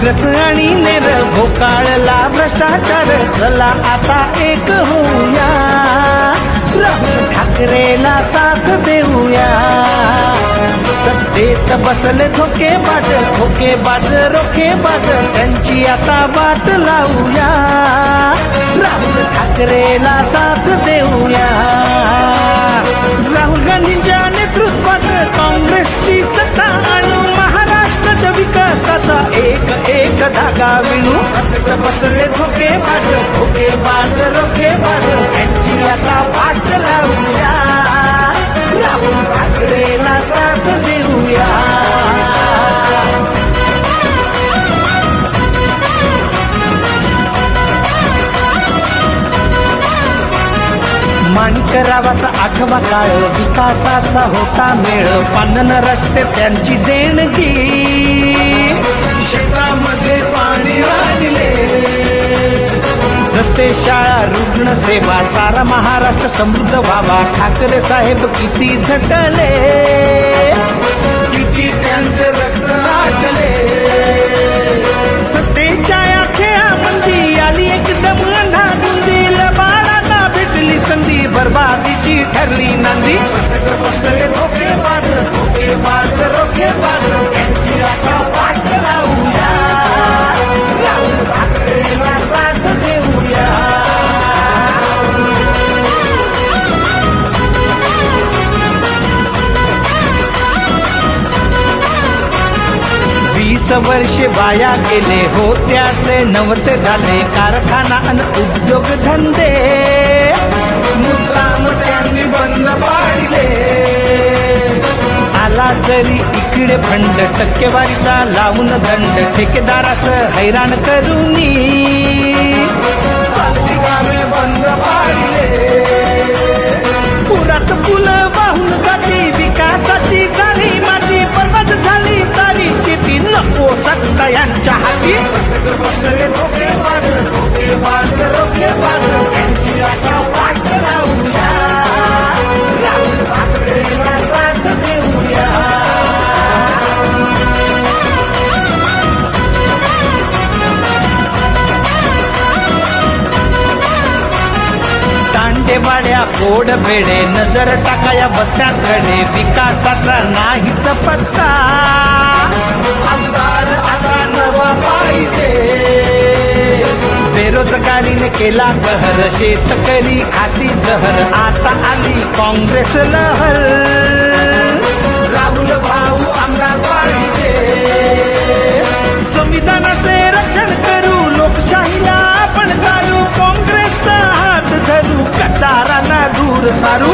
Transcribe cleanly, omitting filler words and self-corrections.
काँग्रेस आणि नेर भोकाळला भ्रष्टाचार, चला आता एक होऊया, राहुल ठाकरेला साथ देऊया. सत्तेत बसले धोकेबाज, रोखेबाज, त्यांची आता वाट लावूया, राहुल ठाकरेला साथ देऊया. राहुल गांधींच्या नेतृत्वात काँग्रेसची सत्ता आणू, महाराष्ट्राच्या विकासाचा एक एक धागा विणू. सत्तेत बसले धोकेबाज, रोखेबाज, त्यांची आता वाट लावूया, राहुल ठाकरेला साथ देऊया. माणिकरावाचा आठवा काळ, विकासाचा होता मेळ, पांधन रस्ते त्यांची देणगी, शेतामध्ये पाणी आणले, रस्ते शाळा रुग्ण सेवा, सारा महाराष्ट्र समृद्ध व्हावा. ठाकरे साहेब किती झटले, किती त्यांचे रक्त आटले. सत्तेच्या या खेळामंदी आली एकदम अंधाधुंदी, बाळांना भेटली संधी, बरबादीची ठरली नांदी. बसले धोकेबाज, रोखेबाज, त्यांची आता वाट लावूया, राहुल ठाकरेला साथ देऊया. 20 वर्षे वाया गेले, होत्याचे नव्हते झाले, कारखाना अन उद्योग धंदे मुद्दाम त्यांनी बंद पाडले. आला जरी इकडे फंड, टक्केवारीचा लावून दंड, ठेकेदाराचं हैराण करूनी गावे बंद पाडले. पुरात पुलं वाहून जाती, विकासाची झाली माती, बरबाद झाली सारी शेती, नको सत्ता यांच्या हाती. बसले धोकेबाज, रोखेबाज, त्यांची आता वाट लावूया, राहुल ठाकरेला साथ देऊया. दांडेवाड्या कोड बेडे, नजर टाकाया बसण्याकडे, विकासाचा नाहीच पत्ता, आमदार आता नवा पाहिजे. बेरोजगारीने केला कहर, शेतकरी खाती जहर, आता आली काँग्रेस लहर, राहुल भाऊ आमदार पाहिजे. संविधानाचे रक्षण करू, लोकशाहीला आपण काढू, काँग्रेसचा हात धरू, गद्दारांना दूर सारू.